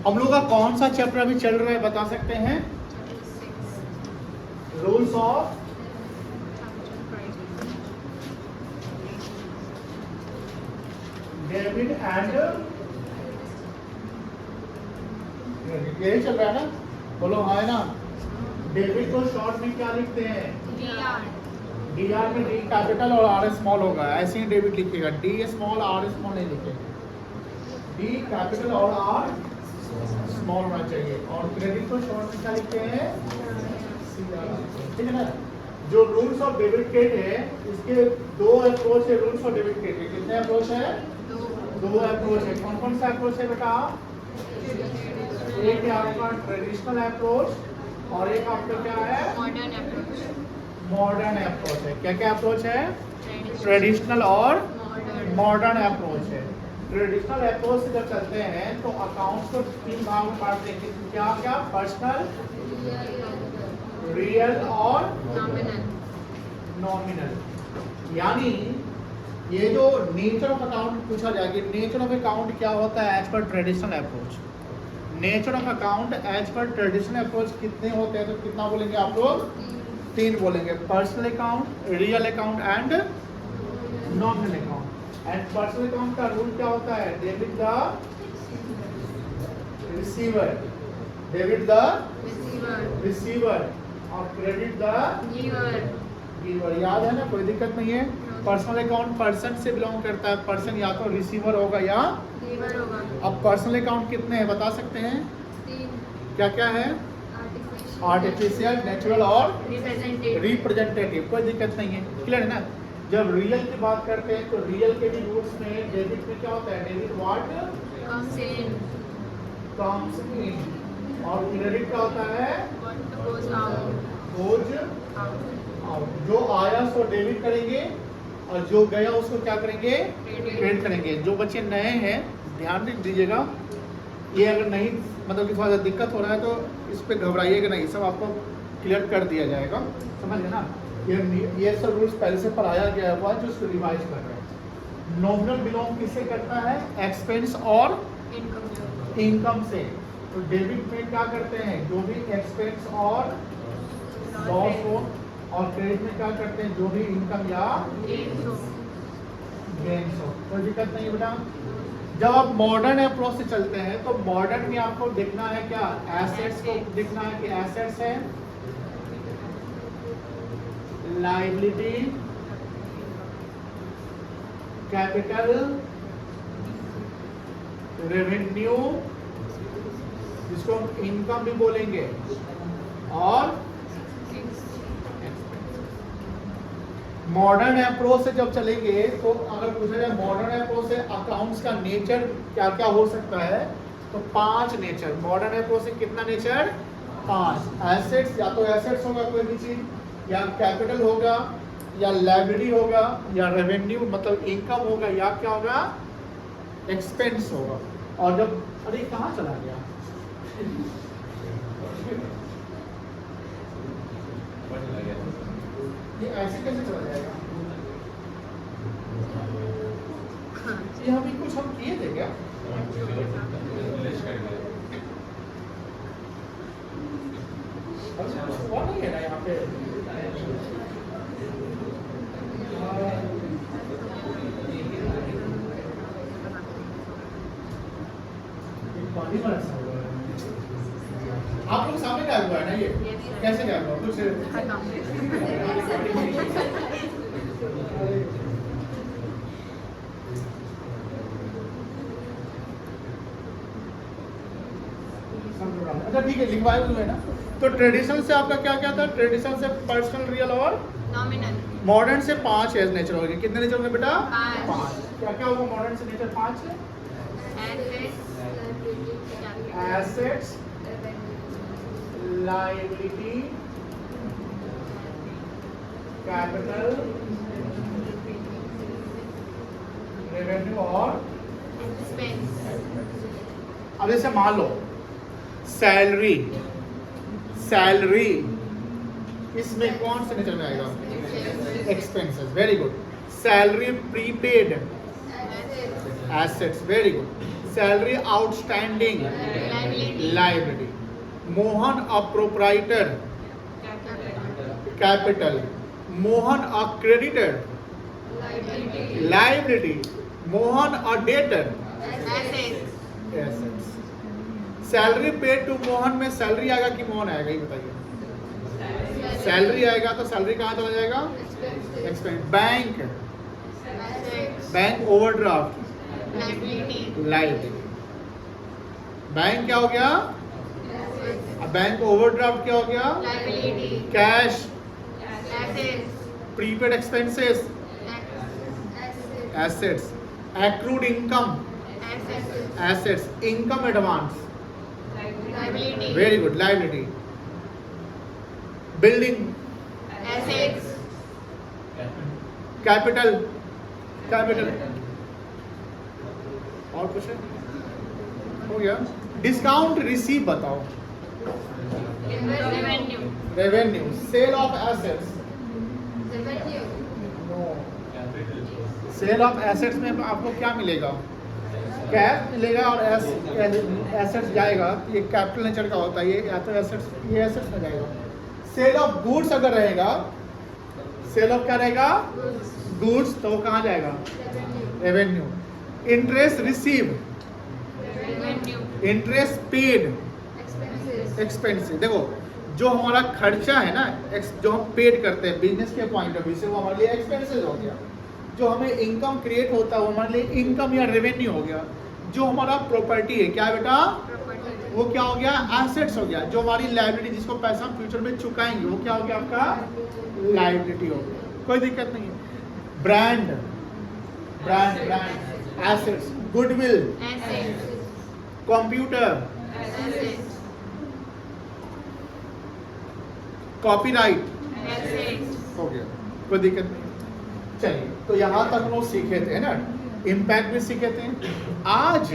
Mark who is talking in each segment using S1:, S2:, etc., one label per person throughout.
S1: हम लोग का कौन सा चैप्टर अभी चल रहा है बता सकते हैं? रूल्स ऑफ डेबिट एंड यही चल रहा है ना? बोलो हाँ है ना? डेबिट को शॉर्ट में क्या लिखते हैं? डीआर में डी कैपिटल और आर स्मॉल होगा, ऐसे ही डेबिट लिखिएगा, डी स्मॉल आर स्मॉल नहीं लिखेगा, डी कैपिटल और आर स्मॉल होना चाहिए। और क्रेडिट को शॉर्ट में क्या लिखते हैं? ठीक है ना? जो रूल्स ऑफ डेबिट क्रेडिट है इसके दो अप्रोच है। रूल्स ऑफ डेबिट क्रेडिट कितने अप्रोच है? दो अप्रोच है। कौन कौन सा अप्रोच है बेटा? एक है आपका ट्रेडिशनल अप्रोच और एक आपका क्या है? मॉडर्न अप्रोच है। क्या क्या अप्रोच है? ट्रेडिशनल और मॉडर्न अप्रोच है। ट्रेडिशनल अप्रोच से जब चलते हैं तो अकाउंट्स को तीन भाग में बांटते हैं। क्या क्या? पर्सनल, रियल और नॉमिनल। यानी ये जो नेचर ऑफ अकाउंट पूछा जाएगा, नेचर ऑफ अकाउंट क्या होता है as per traditional approach? Nature of account as per traditional approach कितने होते हैं? तो कितना बोलेंगे आप लोग? तीन बोलेंगे, personal account, real account and nominal account. And personal account का रूल क्या होता है? Debit the receiver, debit the receiver और क्रेडिट द गिवर। याद है ना? कोई दिक्कत नहीं है। पर्सनल अकाउंट पर्सन से बिलोंग करता है, पर्सन या तो रिसीवर होगा या गिवर होगा। अब पर्सनल अकाउंट कितने हैं बता सकते हैं? क्या क्या है? आर्टिफिशियल, नेचुरल और रिप्रेजेंटेटिव। कोई दिक्कत नहीं है, क्लियर है ना? जब रियल की बात करते हैं तो रियल के भी रूल्स में डेबिट में क्या होता है? डेबिट व्हाट कम्स इन, और क्रेडिट क्या होता है? Goes out. जो आया उसको डेबिट करेंगे और जो गया उसको क्या करेंगे? क्रेडिट करेंगे। जो बच्चे नए हैं ध्यान दीजिएगा, ये अगर नहीं मतलब कि थोड़ा सा दिक्कत हो रहा है तो इस पे घबराइएगा नहीं, सब आपको क्लियर कर दिया जाएगा, समझ गए ना? ये सब रूल्स पहले से पढ़ाया गया हुआ जो उसको रिवाइज कर रहे हैं। नॉमिनल बिलोंग किससे करता है? एक्सपेंस और इनकम से। तो डेबिट में क्या करते हैं? जो भी एक्सपेंस और लॉस हो, और क्रेडिट में क्या करते हैं? जो भी इनकम या गेन्स हो। कोई दिक्कत नहीं बेटा। जब आप मॉडर्न अप्रोच से चलते हैं तो मॉडर्न में आपको देखना है क्या? एसेट्स को देखना है कि एसेट्स है, लायबिलिटी, कैपिटल, रेवेन्यू जिसको हम इनकम भी बोलेंगे, और मॉडर्न अप्रोच से जब चलेंगे तो अगर पूछा जाए मॉडर्न अप्रोच से अकाउंट्स का नेचर क्या क्या हो सकता है, तो 5 नेचर। मॉडर्न अप्रोच से कितना नेचर? 5। एसेट्स, या तो एसेट्स होगा कोई भी चीज, या कैपिटल होगा, या लायबिलिटी होगा, या रेवेन्यू मतलब इनकम होगा, या क्या होगा? एक्सपेंस होगा। और जब अरे कहाँ चला गया? ये ऐसे कैसे चला जाएगा? ये अभी कुछ हम किए थे क्या? हुआ नहीं है ना यहाँ पे? आप लोग सामने क्या हुआ है ना? ये कैसे क्या हुआ? कुछ अच्छा ठीक है, लिखवाए हुए ना। तो ट्रेडिशनल से आपका क्या क्या था? ट्रेडिशनल से पर्सनल, रियल और नॉमिनल। मॉडर्न से 5 है नेचर हो गए। कितने नेचर होंगे बेटा? 5। क्या क्या होगा मॉडर्न से nature? 5 assets, liability, capital, revenue और अब जैसे मान लो सैलरी, सैलरी इसमें कौन से नेचर में आएगा? Expenses. Very good. Salary prepaid, assets. Very good. Salary outstanding, liability. Mohan a proprietor, capital. Mohan a creditor, liability. Mohan a debtor, assets. Salary paid to Mohan में सैलरी आएगा कि मोहन आएगा, ये बताइए। सैलरी आएगा तो सैलरी कहाँ चला जाएगा, expense. Bank, bank overdraft, liability. Bank क्या हो गया, बैंक ओवरड्राफ्ट क्या हो गया, cash. Prepaid expenses, assets. Accrued income, assets. Income advance, very good, liability. Building, capital, capital. और कुछ है, हो गया। डिस्काउंट रिसीव बताओ, revenue. Sale of assets, sale of assets में आपको क्या मिलेगा, कैश मिलेगा और एसेट्स जाएगा। ये कैपिटल नेचर का होता है, ये या तो एसेट्स, ये एसेट्स में जाएगा। सेल ऑफ गुड्स अगर रहेगा, सेल ऑफ क्या रहेगा, गुड्स, तो वो कहाँ जाएगा, revenue. Interest receive, interest paid, expensive. देखो जो हमारा खर्चा है ना, जो हम पेड करते हैं बिजनेस के पॉइंट ऑफ व्यू से, वो हमारे लिए एक्सपेंसेस हो गया। जो हमें इनकम क्रिएट होता है वो हमारे लिए इनकम या रेवेन्यू हो गया। जो हमारा प्रॉपर्टी है, क्या बेटा, वो क्या हो गया, एसेट्स हो गया। जो हमारी लाइबिलिटी, जिसको पैसा हम फ्यूचर में चुकाएंगे, वो क्या हो गया, आपका लाइबिलिटी हो गया। कोई दिक्कत नहीं है। Brand, brand, brand, assets. Goodwill, computer, copyright, हो गया। कोई दिक्कत नहीं। चलिए, तो यहां तक लोग सीखे थे ना, इम्पैक्ट भी सीखे थे। आज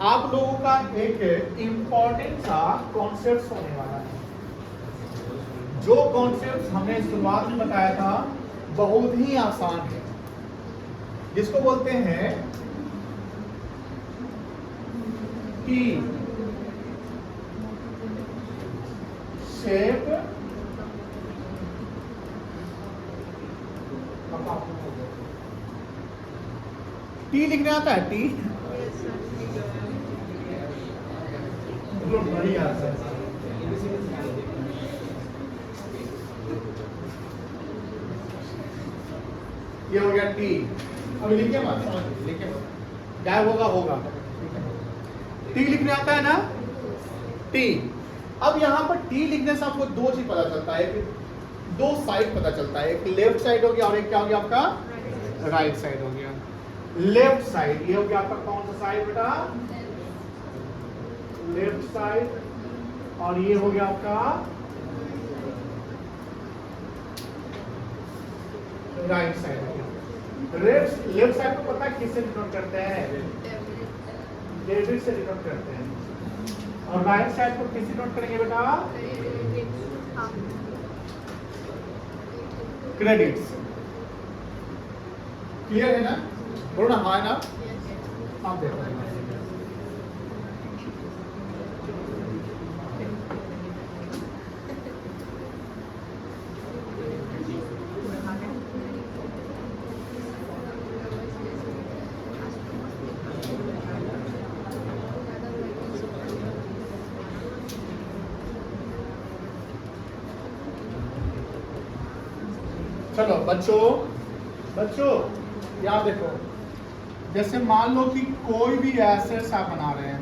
S1: आप लोगों का एक इम्पोर्टेंट सा कॉन्सेप्ट होने वाला है। जो कॉन्सेप्ट हमने शुरुआत में बताया था बहुत ही आसान है, जिसको बोलते हैं टी शेप टी लिखने आता है, टी बढ़िया। ये हो गया टी। अभी लिखे मत, लिखे मत, क्या होगा होगा। टी लिखने आता है ना, टी। अब यहाँ पर टी लिखने से आपको दो चीज पता चलता है, दो साइड पता चलता है। एक लेफ्ट साइड हो गया और एक क्या हो गया, आपका राइट साइड हो गया। लेफ्ट साइड, ये हो गया आपका कौन सा साइड बेटा, लेफ्ट साइड। और ये हो गया आपका राइट साइड हो गया। लेफ्ट साइड को पता है किससे डिनोट करते हैं, डेबिट से डिनोट करते हैं। और राइट साइड को किससे डिनोट करेंगे बेटा, क्रेडिट्स। क्लियर है ना, बोलो ना, हाँ ना। आप देखो, चलो बच्चों, बच्चों याद देखो। जैसे मान लो कि कोई भी एसेट्स आप बना रहे हैं,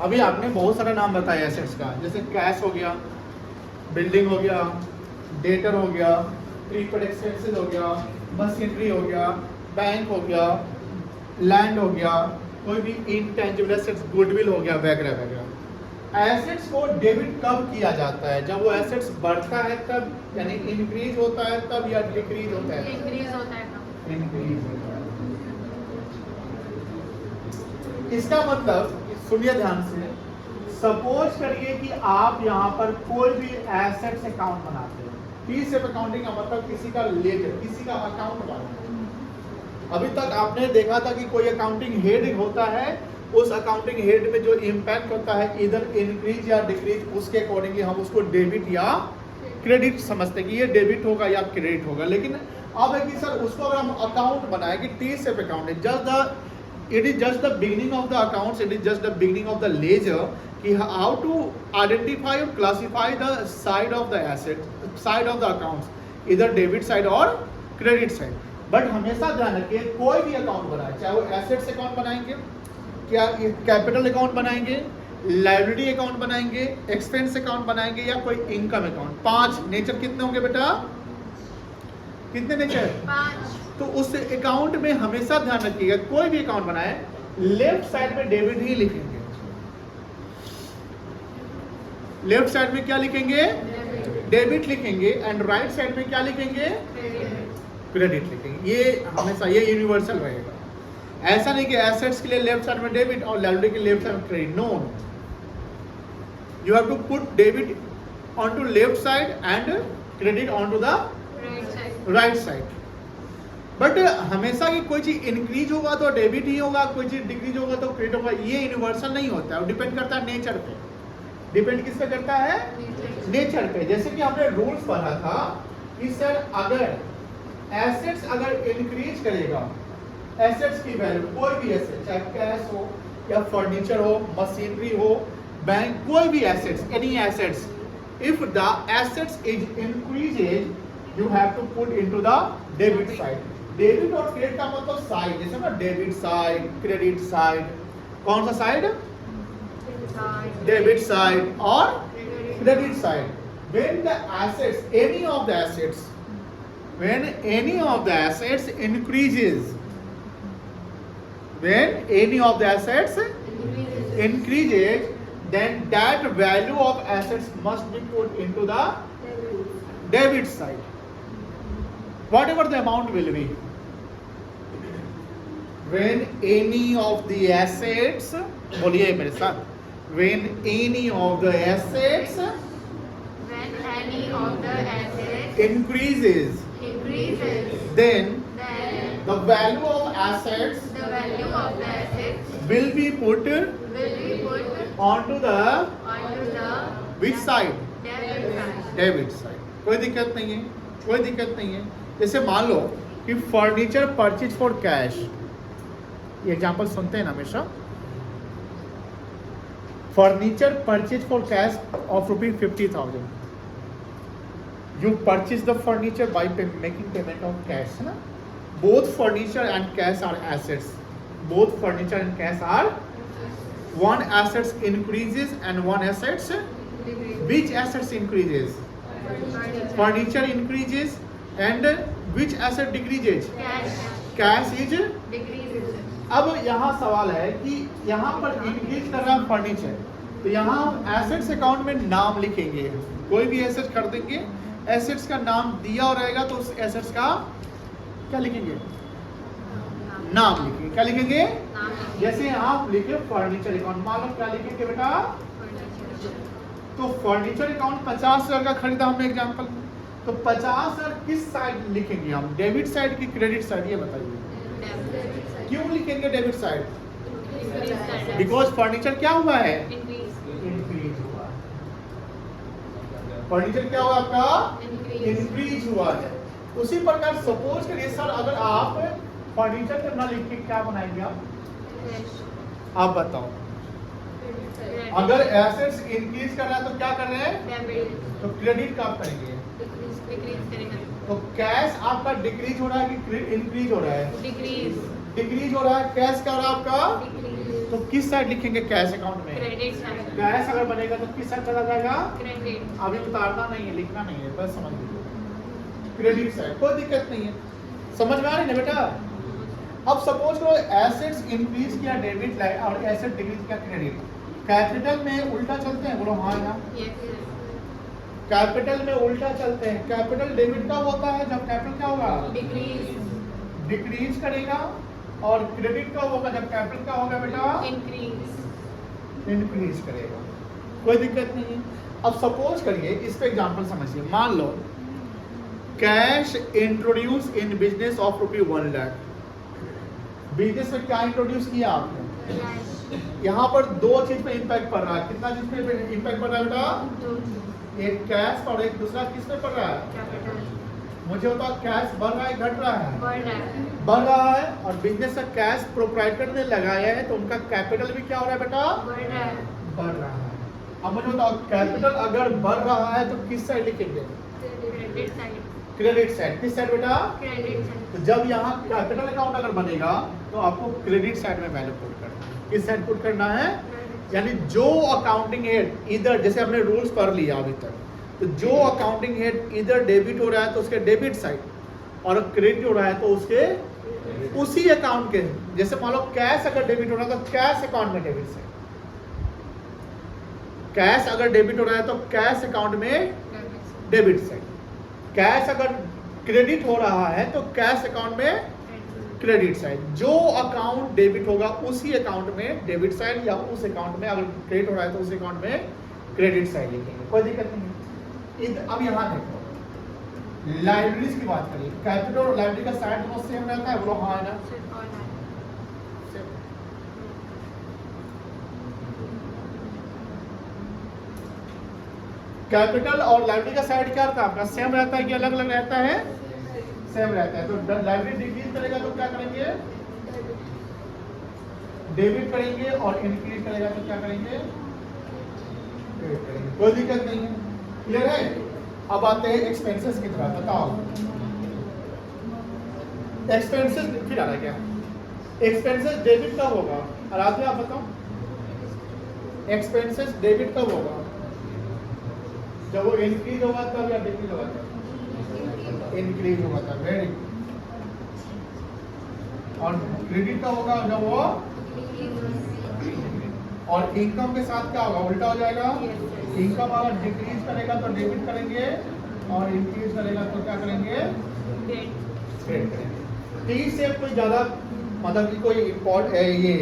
S1: अभी आपने बहुत सारा नाम बताया एसेट्स का, जैसे कैश हो गया, बिल्डिंग हो गया, डेटर हो गया, प्रीपेड एक्सपेंसेस हो गया, मशीनरी हो गया, बैंक हो गया, लैंड हो गया, कोई भी इनटेंजिबल एसेट्स, गुडविल हो गया, वगैरह वगैरह। एसेट्स को डेबिट कब किया जाता है, जब वो एसेट्स बढ़ता है तब, यानी इंक्रीज होता है तब, या डिक्रीज होता है, इंक्रीज होता है तब, इंक्रीज होता है। इसका मतलब सुनिए ध्यान से, सपोज करिए कि आप यहाँ पर कोई भी एसेट्स अकाउंट बनाते हैं। पी से अकाउंटिंग का मतलब किसी का लेजर, किसी का अकाउंट बनाना। अभी तक आपने देखा था कि कोई अकाउंटिंग हेड होता है, उस अकाउंटिंग हेड में जो इम्पैक्ट होता है इधर इंक्रीज या डिक्रीज, उसके अकॉर्डिंगली हम उसको डेबिट या क्रेडिट समझते हैं कि ये डेबिट होगा या क्रेडिट होगा। लेकिन अब है कि सर उसको अगर हम अकाउंट बनाए कि टी सेप अकाउंट है, it is just the beginning of the accounts, it is just the beginning of the ledger कि हाउ टू आइडेंटिफाई और classify the side of the asset, side of the accounts, इधर debit side और credit side. But हमेशा ध्यान रखिए कोई भी account बनाए, चाहे वो एसेट्स अकाउंट बनाएंगे, क्या कैपिटल अकाउंट बनाएंगे, लायबिलिटी अकाउंट बनाएंगे, एक्सपेंस अकाउंट बनाएंगे या कोई इनकम अकाउंट, 5 नेचर कितने होंगे बेटा, कितने नेचर, 5। तो उस अकाउंट में हमेशा ध्यान रखिएगा कोई भी अकाउंट बनाए लेफ्ट साइड में डेबिट ही लिखेंगे। लेफ्ट साइड में क्या लिखेंगे, डेबिट लिखेंगे, एंड राइट साइड में क्या लिखेंगे, क्रेडिट लिखेंगे। ये हमेशा ये यूनिवर्सल रहेगा। ऐसा नहीं कि एसेट्स के लिए लेफ्ट साइड में डेबिट और लायबिलिटी के लेफ्ट साइड में credit, no, you have to put debit on to left side and credit on to the right side. But हमेशा की कोई चीज इंक्रीज होगा तो डेबिट ही होगा, कोई चीज डिक्रीज होगा तो क्रेडिट होगा, ये यूनिवर्सल नहीं होता है, डिपेंड करता है नेचर पे। डिपेंड किस पे करता है, नेचर पे। जैसे कि हमने रूल्स पढ़ा था कि सर अगर एसेट्स अगर इंक्रीज करेगा, एसेट्स की वैल्यू, कोई भी एसेट, चाहे कैश हो या फर्नीचर हो, मशीनरी हो, बैंक, कोई भी assets, any assets, if the assets is increases you have to put into the debit side. Debit और क्रेडिट का मतलब साइड, जैसे ना डेबिट साइड, क्रेडिट साइड, कौन सा साइड, डेबिट साइड और credit side. When the assets, any of the assets, when any of the assets increases, when any of the assets increases, then that value of assets must be put into the debit side. Whatever the amount will be. When any of the assets, बोलिए मेरे साथ, when any of the assets increases, then the value of assets will be put onto the which side, debit side. कोई दिक्कत नहीं है, कोई दिक्कत नहीं है। जैसे मान लो कि फर्नीचर परचेज फॉर कैश, ये एग्जांपल सुनते हैं ना हमेशा, furniture purchase for cash of ₹50,000, you purchase the furniture by making payment of cash, है ना। both furniture and cash are assets, both furniture and cash are, one assets increases and one assets, which assets increases, furniture increases and which asset decreases, cash is decreases। अब यहाँ सवाल है कि यहाँ पर increase कर रहा है फर्नीचर, तो यहाँ हम एसेट्स अकाउंट में नाम लिखेंगे, कोई भी एसेट खरीदेंगे, एसेट्स का नाम दिया हो रहेगा तो उस एसेट्स का क्या लिखेंगे, नाम लिखेंगे। क्या लिखेंगे, जैसे आप लिखे फर्नीचर अकाउंट, मान लो क्या लिखेंगे बेटा, तो फर्नीचर अकाउंट 50,000 का खरीदा हमने एग्जांपल, तो 50,000 किस साइड लिखेंगे हम, डेबिट साइड की क्रेडिट साइड, ये बताइए। क्यों लिखेंगे डेबिट साइड, बिकॉज फर्नीचर क्या हुआ है, इंक्रीज हुआ है। फर्नीचर क्या हुआ आपका, इंक्रीज हुआ है। उसी प्रकार सपोज करिए सर अगर आप फर्नीचर के ना लिख के क्या बनाएंगे आप बताओ। अगर एसेट्स इंक्रीज कर रहा है तो क्या कर रहे हैं, तो क्रेडिट का आप करेंगे, तो कैश आपका डिक्रीज हो रहा है कि इंक्रीज हो रहा है, डिक्रीज हो रहा है, कैश क्या हो रहा है आपका, तो किस साइड लिखेंगे, कैश अकाउंट में, कैश अगर बनेगा तो किस साइड चला जाएगा, क्रेडिट। अभी उतारना नहीं है, लिखना नहीं है, बस समझ लीजिए क्रेडिट साइड, कोई दिक्कत नहीं है, समझ में आ रही है बेटा। अब सपोज करो एसेट्स इंक्रीज किया डेबिट और एसेट डिक्रीज किया क्रेडिट, कैपिटल में उल्टा चलते हैं, बोलो हाँ यार, कैपिटल में उल्टा चलते हैं। कैपिटल डेबिट कब होता है, जब कैपिटल क्या होगा, डिक्रीज करेगा, और क्रेडिट कब होगा, जब कैपिटल क्या होगा बेटा, इंक्रीज करेगा, कोई दिक्कत नहीं है। अब सपोज करिए इस पे एग्जांपल समझिए, मान लो cash introduce in business of ₹1 lakh, business में क्या इंट्रोड्यूस किया आपने? यहाँ पर दो चीज पे इम्पैक्ट पड़ रहा है। कितना चीज पे इम्पैक्ट पड़ रहा है बेटा? एक कैश और एक दूसरा किस पे पड़ रहा है? मुझे बताओ, कैश बढ़ रहा है घट रहा है? बढ़ रहा है। और बिजनेस का कैश प्रोप्राइटर ने लगाया है तो उनका कैपिटल भी क्या हो रहा है बेटा? बढ़ रहा है। अब मुझे बताओ, कैपिटल अगर बढ़ रहा है तो किस साइड लिखेंगे? Credit side. किस साइड बेटा? तो जब यहाँ कैपिटल अकाउंट अगर बनेगा तो आपको क्रेडिट साइड में वैल्यू पुट करना है। किस साइड पुट करना है? यानी जो अकाउंटिंग हेड इधर, जैसे हमने रूल्स पढ़ लिया अभी तक, तो जो अकाउंटिंग हेड इधर डेबिट हो रहा है तो उसके डेबिट साइड, और क्रेडिट हो रहा है तो उसके उसी अकाउंट के, जैसे मान लो कैश अगर डेबिट हो रहा है तो कैश अकाउंट में डेबिट साइड, कैश अगर डेबिट हो रहा है तो कैश अकाउंट में डेबिट साइड, कैश अगर क्रेडिट हो रहा है तो कैश अकाउंट में क्रेडिट साइड। जो अकाउंट डेबिट होगा उसी अकाउंट में डेबिट साइड, या उस अकाउंट में अगर क्रेडिट हो रहा है तो उस अकाउंट में क्रेडिट साइड लिखेंगे, कोई दिक्कत नहीं। अब यहाँ देखो, लाइब्रेरीज की बात करिए, कैपिटल और लाइब्रेरी का साइड दोनों सेम रहता है, बोलो हाँ है ना? कैपिटल और लाइब्रेरी का साइड क्या रहता है आपका? सेम रहता है कि अलग अलग रहता है? सेम रहता है। तो लाइब्रेरी डिक्रीज करेगा तो क्या करेंगे? डेबिट करेंगे, और इंक्रीज करेगा तो क्या करेंगे? क्रेडिट करेंगे। कोई दिक्कत नहीं है, क्लियर है? अब आते हैं एक्सपेंसेस की तरफ। बताओ एक्सपेंसेस फिर आ रहा है क्या? एक्सपेंसेस डेबिट कब होगा? आराध्य आप बताओ, एक्सपेंसेस डेबिट कब होगा? जब वो इंक्रीज होगा तब या डिक्रीज होगा तब? इंक्रीज होगा तब। Very good. और क्रेडिट का होगा जब वो, और इनकम के साथ क्या होगा? उल्टा हो जाएगा। इनकम अगर डिक्रीज करेगा तो डेबिट करेंगे, और इंक्रीज करेगा तो क्या करेंगे? क्रेडिट करेंगे। टी से कोई ज्यादा मतलब कि कोई ये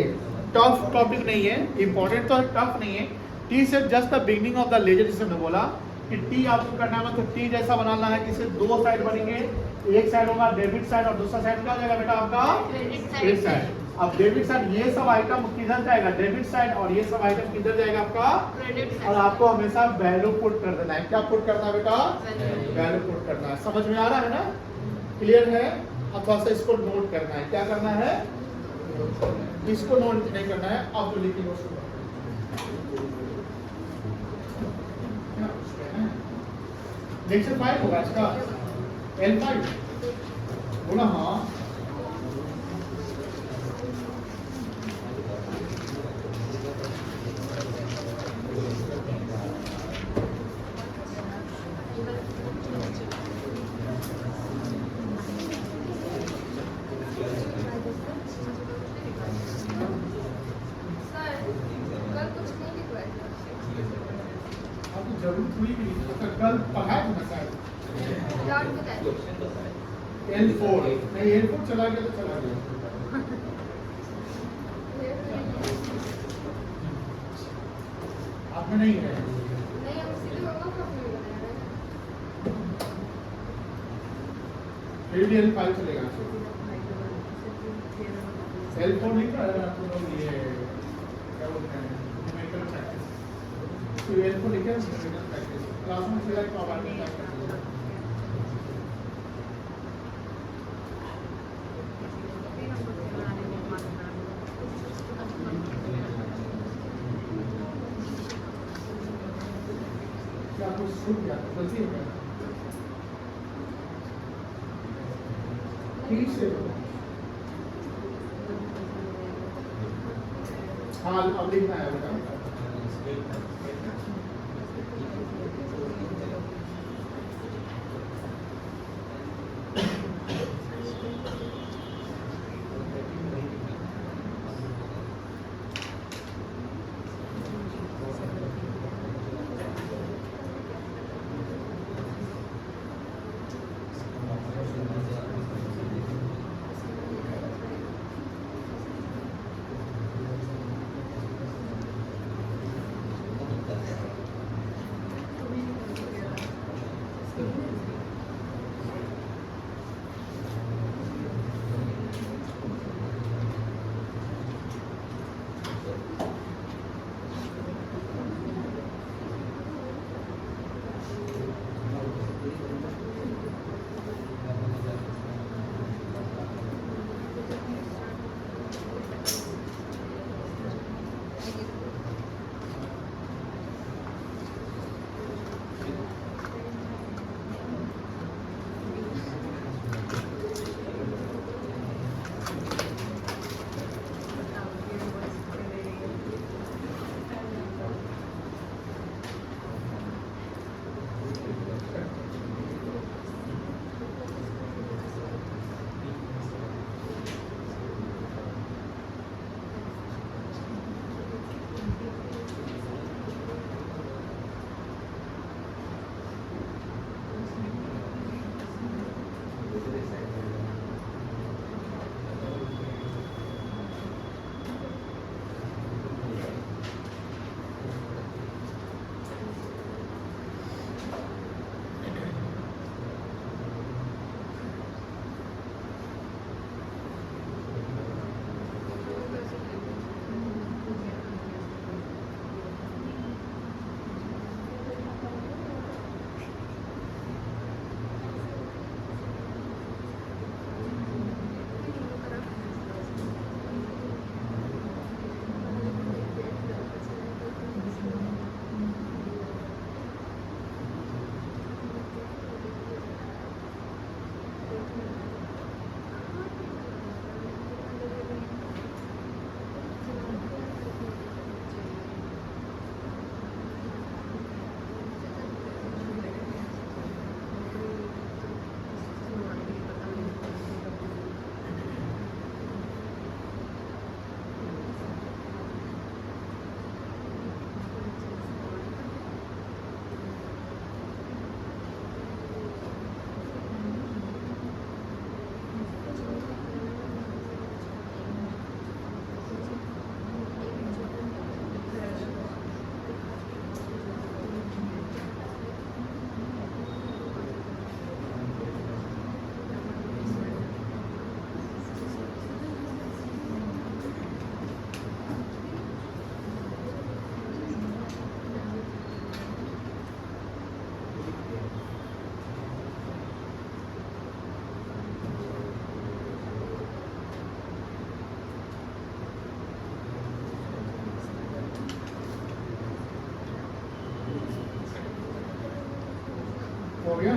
S1: टफ टॉपिक नहीं है, इंपॉर्टेंट तो टफ नहीं है। टी से just the beginning of the ledger, जिसे हमने बोला कि टी आपको करना है, तो टी जैसा बनाना है कि इससे दो साइड बनेंगे, एक साइड होगा डेबिट साइड और दूसरा साइड क्या हो जाएगा बेटा आपका? Credit side. अब डेबिट साइड ये सब आइटम किधर जाएगा? Debit side. और ये सब आइटम किधर जाएगा आपका? Credit side. और आपको हमेशा वैल्यू पुट कर देना है। क्या पुट करना है बेटा? वैल्यू पुट करना है। समझ में आ रहा है ना? क्लियर है? अब थोड़ा सा इसको नोट करना है। क्या करना है? इसको नोट नहीं करना है, अब तो लिखिए उसको। लेक्चर 5 होगा इसका, L5 बोला हाँ। जरूरत हुई भी तो कल पढ़ाया था ना शायद। L4 नहीं, L4 चला गया तो चला गया। आपने नहीं है? फिर भी L5 चलेगा। L4 नहीं था आपको लोग, ये क्या बोलते हैं, न्यूमेरिकल प्रैक्टिस। तो L4 लिखे हैं न्यूमेरिकल प्रैक्टिस, क्लास में चला तो आप आगे क्या कुछ छूट गया, गलती हो गया। ठीक से हाँ, अब लिखना है बेटा। हो गया।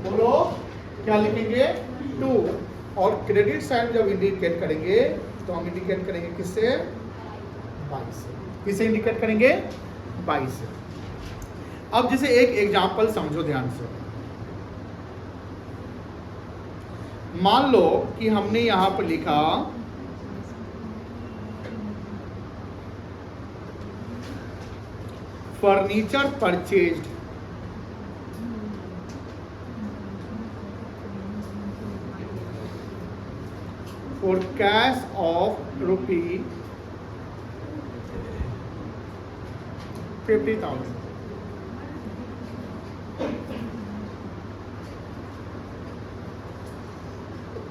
S1: बोलो क्या लिखेंगे 2 और क्रेडिट साइड जब इंडिकेट करेंगे तो हम इंडिकेट करेंगे किससे 22 से। किसे इंडिकेट करेंगे 22 से। अब जैसे एक एग्जांपल समझो ध्यान से। मान लो कि हमने यहां पर लिखा furniture purchased for cash of rupee 50,000.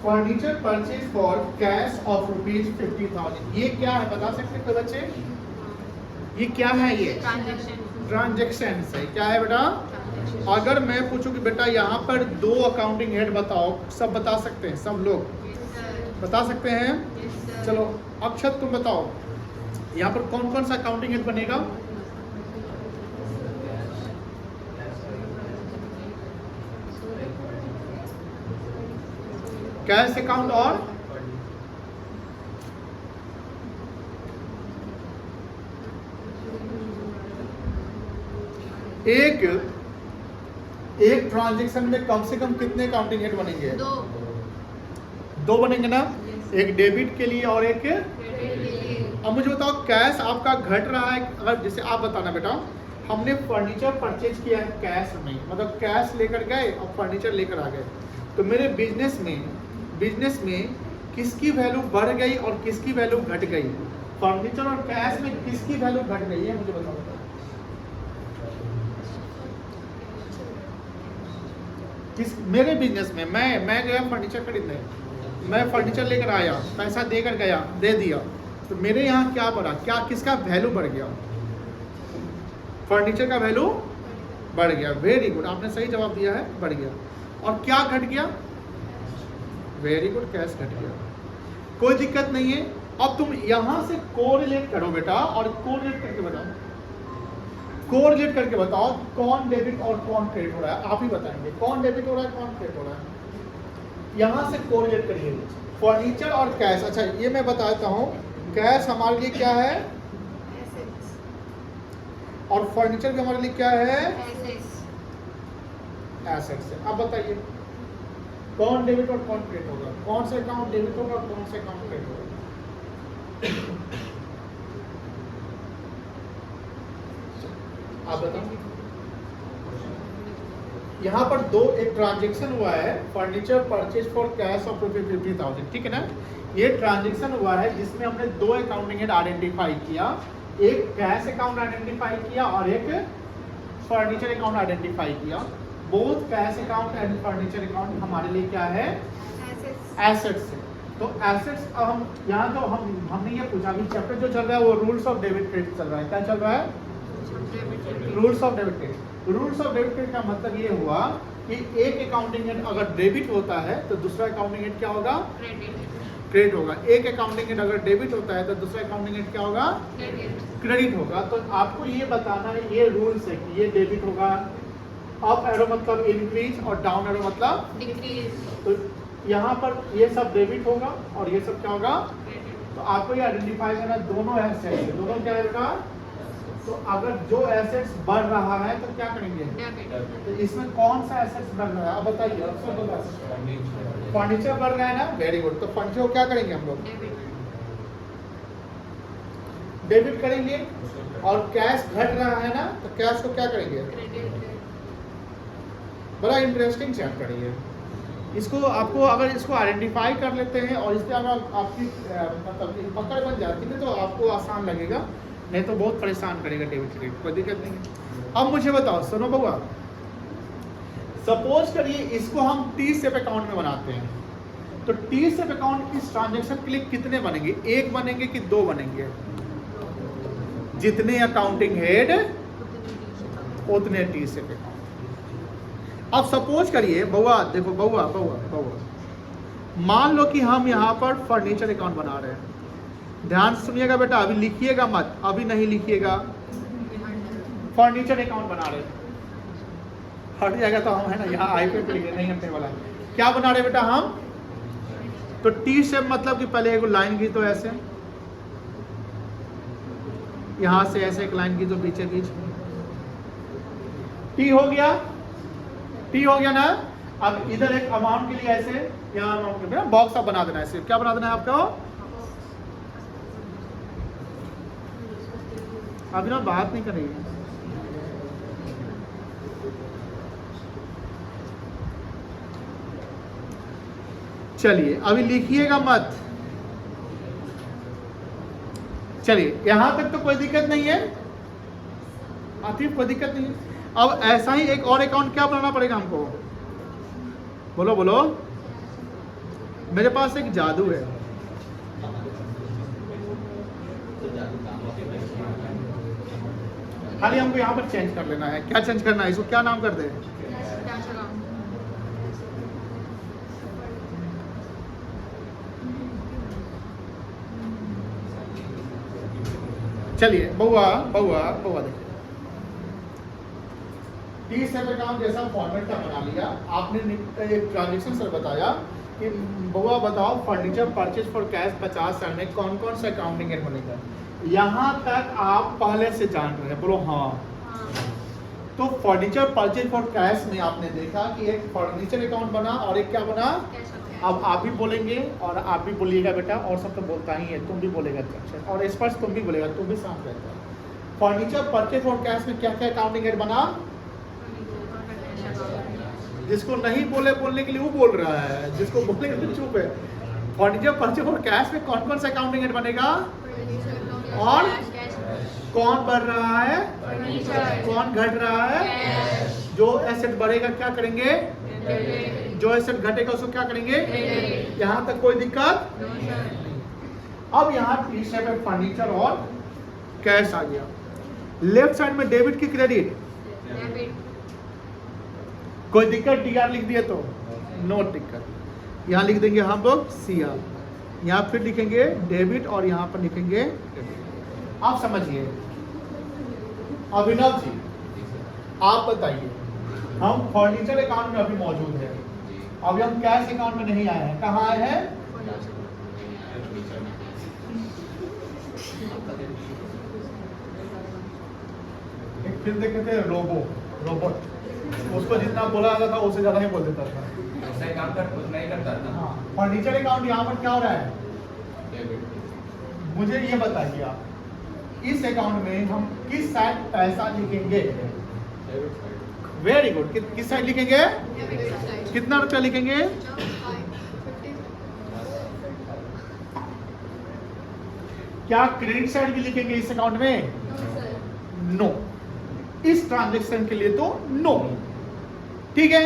S1: Furniture purchase for cash of rupees 50,000। ये क्या है बता सकते हैं बच्चे? ये क्या है? ये ट्रांजेक्शन है। क्या है बेटा? अगर मैं पूछूं कि बेटा यहाँ पर 2 अकाउंटिंग हेड बताओ, सब बता सकते हैं? सब लोग बता सकते हैं? चलो अक्षत तुम बताओ यहाँ पर कौन कौन सा अकाउंटिंग हेड बनेगा? कैश अकाउंट और एक ट्रांजैक्शन में कम से कम कितने अकाउंटिंग हेड बनेंगे? 2 बनेंगे ना? एक डेबिट के लिए और एक अब मुझे बताओ कैश आपका घट रहा है। अगर जैसे आप बताना बेटा, हमने फर्नीचर परचेज किया है कैश में, मतलब कैश लेकर गए और फर्नीचर लेकर आ गए, तो मेरे बिजनेस में बिजनेस में किसकी वैल्यू बढ़ गई और किसकी वैल्यू घट गई? फर्नीचर और कैश में किसकी वैल्यू घट गई है मुझे बताओ। किस मेरे बिजनेस में मैं गया फर्नीचर खरीदने, मैं फर्नीचर लेकर आया, पैसा देकर गया, दे दिया, तो मेरे यहाँ क्या बढ़ा? क्या किसका वैल्यू बढ़ गया? फर्नीचर का वैल्यू बढ़ गया। वेरी गुड, आपने सही जवाब दिया है, बढ़ गया। और क्या घट गया? वेरी गुड, कैश घट गया। कोई दिक्कत नहीं है। अब तुम यहां से कोरिलेट करो बेटा, और कोरिलेट करके बताओ, कोरिलेट करके बताओ कौन डेबिट और कौन क्रेडिट हो रहा है। आप ही बताएंगे कौन डेबिट हो रहा है कौन क्रेडिट हो रहा है। यहां से कोरिलेट करिए फर्नीचर और कैश। अच्छा ये मैं बताता हूं, कैश हमारे लिए क्या है और फर्नीचर भी हमारे लिए क्या है? एसेट्स है। अब बताइए कौन डेबिट और कौन क्रेडिट होगा? कौन सा अकाउंट डेबिट होगा और कौन सा अकाउंट क्रेडिट होगा? आप बताओ। यहाँ पर एक ट्रांजेक्शन हुआ है, furniture purchase for cash of ₹50,000, ठीक है ना। ये ट्रांजेक्शन हुआ है जिसमें हमने दो अकाउंटिंग हेड आइडेंटिफाई किया, एक कैश अकाउंट आइडेंटिफाई किया और एक फर्नीचर अकाउंट आइडेंटिफाई किया। Both cash account and furniture account हमारे लिए क्या है? एसेट्स है। तो एसेट्स हम यहाँ तो हमने ये पूछा, अभी चैप्टर जो चल रहा है वो रूल्स ऑफ डेबिट क्रेडिट चल रहा है। क्या चल रहा है? Rules of debit credit. Rules of debit credit का मतलब ये हुआ कि एक अकाउंटिंग हेड अगर डेबिट होता है तो दूसरा अकाउंटिंग हेड क्या होगा? क्रेडिट होगा। एक अकाउंटिंग हेड अगर डेबिट होता है तो दूसरा अकाउंटिंग हेड क्या होगा? क्रेडिट होगा। तो आपको ये बताना है, ये रूल्स है कि ये डेबिट होगा, अप एरो मतलब इंक्रीज और डाउन एरो मतलब डिक्रीज। तो यहाँ पर ये सब डेबिट होगा और ये सब क्या होगा? तो आपको ये आइडेंटिफाई करना दोनों एसेट्स है, दोनों क्या होगा? तो अगर जो एसेट्स बढ़ रहा है to क्या करेंगे? तो इसमें कौन सा एसेट्स बढ़ रहा है आप बताइए। फर्नीचर बढ़ रहा है ना, वेरी गुड। तो फर्नीचर को क्या करेंगे हम लोग? डेबिट करेंगे। और कैश घट रहा है ना, तो कैश को क्या करेंगे? बड़ा इंटरेस्टिंग चैप्टर है ये। इसको आपको अगर इसको आइडेंटिफाई कर लेते हैं और इस पर अगर आपकी मतलब पकड़ बन जाती है तो आपको आसान लगेगा, नहीं तो बहुत परेशान करेगा डेबिट क्रेडिट। कोई दिक्कत नहीं है। अब मुझे बताओ, सुनो बउआ, सपोज करिए इसको हम टी सेप अकाउंट में बनाते हैं, तो टी सेप अकाउंट इस ट्रांजेक्शन के लिए कितने बनेंगे? एक बनेंगे कि दो बनेंगे? जितने अकाउंटिंग हेड उतने टी सेप अकाउंट। अब सपोज करिए बउआ, देखो बउआ, मान लो कि हम यहाँ पर फर्नीचर अकाउंट बना रहे हैं। ध्यान से सुनिएगा बेटा, अभी लिखिएगा मत, अभी नहीं लिखिएगा। फर्नीचर अकाउंट बना रहे, हट जाएगा तो हम है ना यहाँ आई पे नहीं हटने वाला। क्या बना रहे बेटा हम? तो टी शेप मतलब कि पहले एक लाइन की, तो ऐसे यहाँ से ऐसे एक लाइन की, तो पीछे बीच टी हो गया, टी हो गया ना। अब इधर एक अमाउंट के लिए ऐसे यहाँ अमाउंट के लिए बॉक्स आप बना देना। ऐसे क्या बना देना है आपको? अभी ना बात नहीं करेंगे। चलिए अभी लिखिएगा मत। चलिए यहां तक तो कोई दिक्कत नहीं है आतिफ, कोई दिक्कत नहीं है। अब ऐसा ही एक और अकाउंट क्या बनाना पड़ेगा हमको? बोलो बोलो। मेरे पास एक जादू है। खाली हमको यहाँ पर चेंज कर लेना है। क्या चेंज करना है? इसको क्या नाम कर दे? चलिए बउआ देखिए, टी सेप अकाउंट जैसा फॉर्मेट का बना लिया आपने। एक ट्रांजेक्शन सर बताया कि बउआ बताओ फर्नीचर परचेज फॉर कैश 50 साल में कौन कौन सा अकाउंटिंग हेड बनेगा? यहाँ तक आप पहले से जान रहे हैं, बोलो हाँ। तो फर्नीचर परचेज फॉर कैश में आपने देखा कि एक फर्नीचर अकाउंट बना और एक क्या बना? अब आप भी बोलेंगे और आप भी बोलिएगा बेटा, और सब तो बोलता ही है, तुम भी बोलेगा और स्पर्श तुम भी बोलेगा, तुम भी साथ रहता। फर्नीचर परचेज फॉर कैश में क्या क्या अकाउंटिंग हेड बना? जिसको नहीं बोलने के लिए वो बोल रहा है, जिसको बोलने के लिए चुप है। फर्नीचर परचेज और कैश में कौन कौन सा अकाउंटिंग हेड बनेगा? और कौन बढ़ रहा है, कौन घट रहा है? जो एसेट बढ़ेगा क्या करेंगे? जो एसेट घटेगा उसको क्या करेंगे? यहाँ तक कोई दिक्कत? अब यहाँ तीसरे में फर्नीचर और कैश आ गया। लेफ्ट साइड में डेबिट की क्रेडिट, कोई दिक्कत? टीआर लिख दिए तो नो दिक्कत। यहाँ लिख देंगे हम लोग सीआर, यहाँ फिर लिखेंगे डेबिट और यहाँ पर लिखेंगे डेबिट। आप समझिए। अभिनव जी आप बताइए, हम फर्नीचर अकाउंट में अभी मौजूद है, अभी हम कैश अकाउंट में नहीं आए हैं। कहाँ आए हैं? एक फिल्म देखे थे रोबोट, उसको जितना बोला जाता था उससे ज्यादा ही बोल देता था।
S2: नहीं करता था।
S1: हाँ, फर्नीचर अकाउंट यहाँ पर क्या हो रहा है? मुझे ये बताइए आप, इस अकाउंट में हम किस साइड पैसा लिखेंगे? Very good. किस साइड लिखेंगे? कितना रुपया लिखेंगे? क्या क्रेडिट साइड भी लिखेंगे इस अकाउंट में? नो। इस ट्रांजैक्शन के लिए तो नो। ठीक है।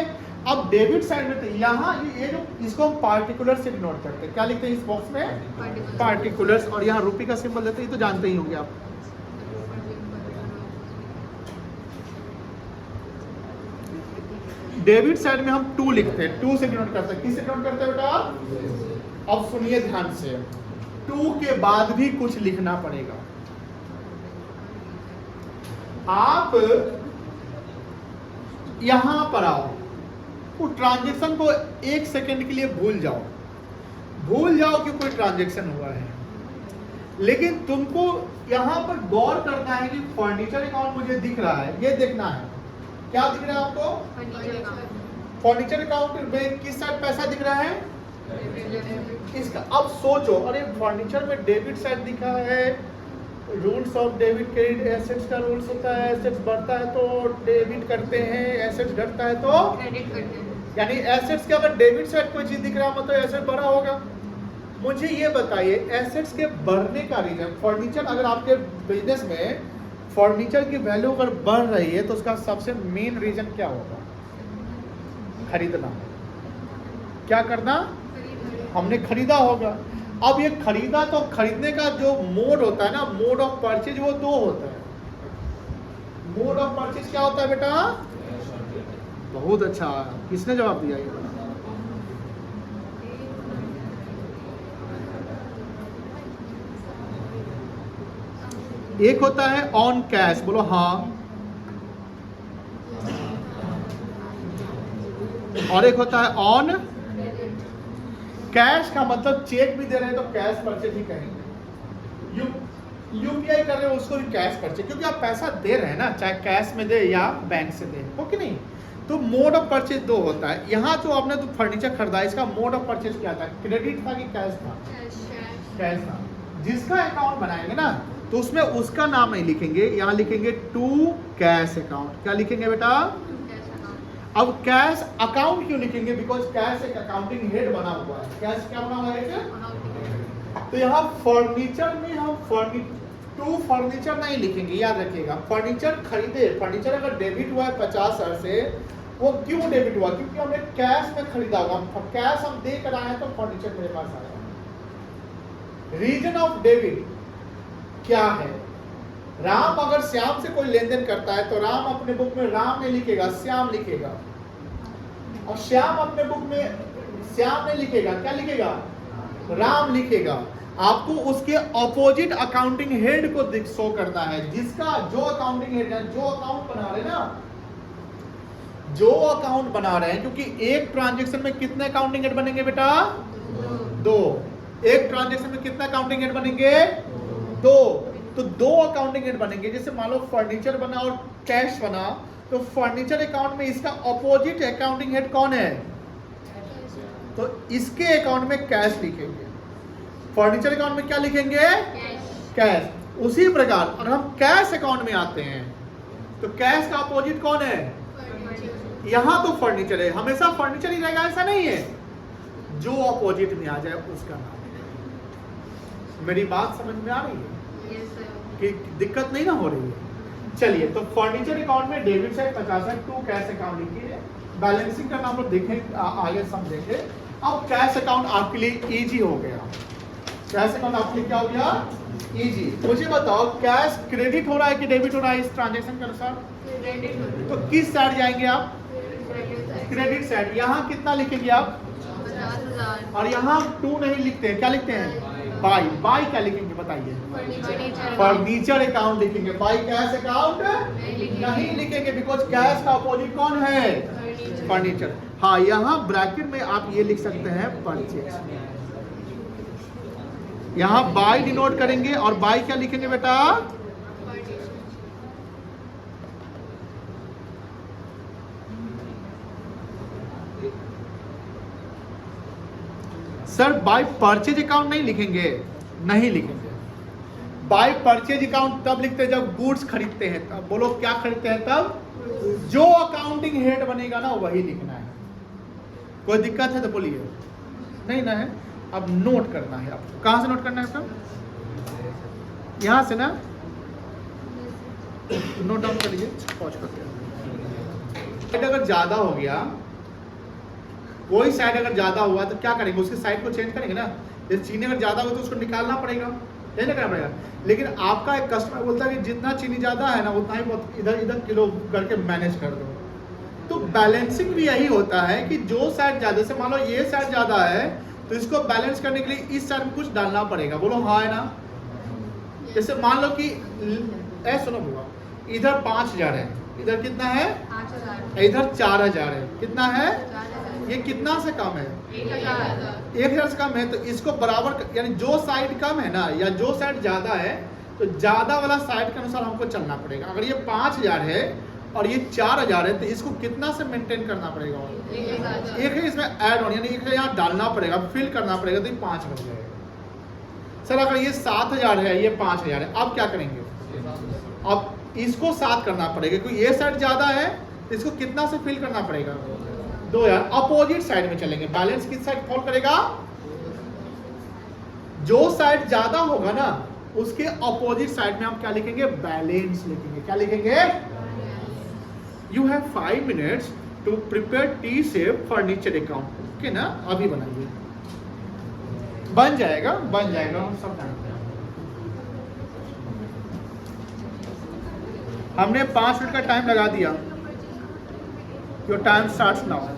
S1: अब डेबिट साइड में तो यहाँ ये जो इसको हम पार्टिकुलर से डिनोट करते हैं, क्या लिखते हैं इस बॉक्स में? पार्टिकुलर्स। और यहाँ रुपये का सिंबल देते हैं, ये तो जानते ही होंगे आप। डेबिट साइड में हम 2 लिखते हैं, 2 से डिनोट करते हैं। किससे डिनोट करते हैं बेटा? अब सुनिए ध्यान से, 2 के बाद भी कुछ लिखना पड़ेगा। आप यहां पर आओ, वो ट्रांजैक्शन को 1 सेकंड के लिए भूल जाओ कि कोई ट्रांजैक्शन हुआ है, लेकिन तुमको यहां पर गौर करना है कि फर्नीचर अकाउंट मुझे दिख रहा है, ये देखना है। क्या दिख रहा है आपको? फर्नीचर अकाउंट में किस साइड पैसा दिख रहा है? इसका। अब सोचो, अरे फर्नीचर में डेबिट साइड दिखा है, rules of debit credit, assets का रूल्स होता है, एसेट्स बढ़ता है तो डेबिट करते हैं, एसेट्स घटता है तो क्रेडिट करते हैं। यानी एसेट्स के अगर डेबिट साइड कोई चीज दिख रहा है मतलब एसेट बढ़ा होगा। मुझे ये बताइए, एसेट्स के बढ़ने का रीजन, फर्नीचर अगर आपके बिजनेस में फर्नीचर की वैल्यू अगर बढ़ रही है तो उसका सबसे मेन रीजन क्या होगा? खरीदना। क्या करना? हमने खरीदा होगा। अब ये खरीदा तो खरीदने का जो मोड होता है ना, मोड ऑफ परचेज, वो 2 होता है। मोड ऑफ परचेज क्या होता है बेटा? बहुत अच्छा, किसने जवाब दिया ये? एक होता है ऑन कैश, बोलो हाँ, और एक होता है ऑन कैश। का मतलब चेक भी दे रहे हैं तो कैश परचेज ही कहेंगे। यूपीआई कर रहे हो उसको भी कैश परचेज, क्योंकि आप पैसा दे रहे हैं ना, चाहे कैश में दे या बैंक से दे, हो कि नहीं? तो मोड ऑफ परचेज 2 होता है। यहाँ जो आपने तो फर्नीचर खरीदा, इसका मोड ऑफ परचेज क्या था? क्रेडिट था कि कैश था? कैश था। जिसका अकाउंट बनाएंगे ना तो उसमें उसका नाम नहीं लिखेंगे, यहाँ लिखेंगे टू कैश अकाउंट। क्या लिखेंगे बेटा? अब कैश अकाउंट क्यों लिखेंगे? बिकॉज कैश एक अकाउंटिंग हेड बना हुआ है। कैश क्या बना हुआ है? तो यहाँ फर्नीचर में हम टू फर्नीचर नहीं लिखेंगे, याद रखिएगा। फर्नीचर खरीदे, फर्नीचर अगर डेबिट हुआ है 50,000 से, वो क्यों डेबिट हुआ? क्योंकि हमने कैश में खरीदा होगा, कैश हम दे कर आए तो फर्नीचर मेरे पास आया। रीजन ऑफ डेबिट क्या है? राम अगर श्याम से कोई लेन देन करता है तो राम अपने बुक में राम नहीं लिखेगा, श्याम लिखेगा। और श्याम अपने बुक में श्याम नहीं लिखेगा, क्या लिखेगा? राम लिखेगा। आपको उसके ऑपोजिट अकाउंटिंग हेड को शो करना है, जिसका जो अकाउंटिंग हेड है, जो अकाउंट बना रहे ना, जो अकाउंट बना रहे हैं, क्योंकि एक ट्रांजैक्शन में कितने अकाउंटिंग हेड बनेंगे बेटा? 2। एक ट्रांजैक्शन में कितने अकाउंटिंग हेड बनेंगे? 2। तो 2 अकाउंटिंग हेड बनेंगे। जैसे मान लो फर्नीचर बना और कैश बना, तो फर्नीचर अकाउंट में इसका ऑपोजिट अकाउंटिंग हेड कौन है? तो इसके अकाउंट में कैश लिखेंगे, फर्नीचर अकाउंट में क्या लिखेंगे? कैश। उसी प्रकार अगर हम कैश अकाउंट में आते हैं तो कैश का ऑपोजिट कौन है? यहाँ तो फर्नीचर है, हमेशा फर्नीचर ही रहेगा ऐसा नहीं है, जो अपोजिट में आ जाए उसका नाम है। मेरी बात समझ में आ रही है कि दिक्कत नहीं ना हो रही है। चलिए, तो फर्नीचर अकाउंट में डेबिट साइड 50 है, टू कैश अकाउंट लिखिए, बैलेंसिंग करना हम लोग देखें आगे समझेंगे। अब कैश अकाउंट आपके लिए इजी हो गया, कैश अकाउंट आपके लिए क्या हो गया, इजी। मुझे बताओ कैश क्रेडिट हो रहा है कि डेबिट हो रहा है इस ट्रांजेक्शन के अनुसार? तो किस साइड जाएंगे आप? Credit side. यहाँ कितना लिखेंगे आप?
S3: 50,000।
S1: और यहाँ टू नहीं लिखते हैं, क्या लिखते हैं? बाई। बाई क्या लिखेंगे बताइए? फर्नीचर अकाउंट लिखेंगे। बाई कैश अकाउंट नहीं लिखेंगे, बिकॉज कैश का अपोजिट कौन है? फर्नीचर। हाँ, यहाँ ब्रैकेट में आप ये लिख सकते हैं परचेज। यहाँ बाई डिनोट करेंगे और बाई क्या लिखेंगे बेटा? सर बाय परचेज अकाउंट नहीं लिखेंगे, नहीं लिखेंगे। बाय परचेज अकाउंट तब लिखते हैं जब गुड्स खरीदते हैं, तब बोलो क्या खरीदते हैं तब। जो अकाउंटिंग हेड बनेगा ना वही लिखना है। कोई दिक्कत है तो बोलिए, नहीं ना है। अब नोट करना है आपको, कहां से नोट करना है आपको? यहां से ना, नोट डाउन कर लीजिए, पॉज करके। अगर ज्यादा हो गया, कोई साइड अगर ज्यादा हुआ तो क्या करेंगे? उसके साइड को चेंज करेंगे ना। जैसे चीनी अगर ज्यादा हो तो उसको निकालना पड़ेगा, नहीं ना करना पड़ेगा। लेकिन आपका एक कस्टमर बोलता है कि जितना चीनी ज्यादा है ना उतना ही इधर इधर किलो करके मैनेज कर दो। तो बैलेंसिंग भी यही होता है कि जो साइड ज्यादा, जैसे मान लो ये साइड ज्यादा है तो इसको बैलेंस करने के लिए इस साइड में कुछ डालना पड़ेगा। बोलो हाँ है ना। जैसे मान लो कि सुनो बुआ, इधर 5,000 है, इधर कितना है?
S3: 5,000।
S1: इधर 4,000 है, कितना है?
S3: 4,000।
S1: ये कितना से कम है?
S3: 1,000।
S1: 1,000 से कम है। तो इसको बराबर यानी जो साइड कम है ना या जो साइड ज्यादा है तो ज्यादा वाला साइड के अनुसार हमको चलना पड़ेगा। अगर ये 5,000 है और ये 4,000 है तो इसको कितना से मेंटेन करना पड़ेगा?
S3: 1,000।
S1: एक है इसमें ऐड ऑन, यानी एक है यहाँ डालना पड़ेगा, फिल करना पड़ेगा, तो ये 5 बन जाएगा। सर अगर ये 7,000 है, ये 5,000 है, अब क्या करेंगे? अब इसको 7 करना पड़ेगा क्योंकि ये साइड ज्यादा है तो इसको कितना से फिल करना पड़ेगा? 2,000। अपोजिट साइड में चलेंगे। बैलेंस किस साइड फॉल करेगा? जो साइड ज्यादा होगा ना उसके अपोजिट साइड में हम क्या लिखेंगे? बैलेंस लिखेंगे। क्या लिखेंगे? You have 5 minutes to prepare T shape furniture account. Okay ना, अभी बनाइए, बन जाएगा, बन जाएगा, हम सब जानते हैं। हमने 5 मिनट का टाइम लगा दिया। Your time starts now.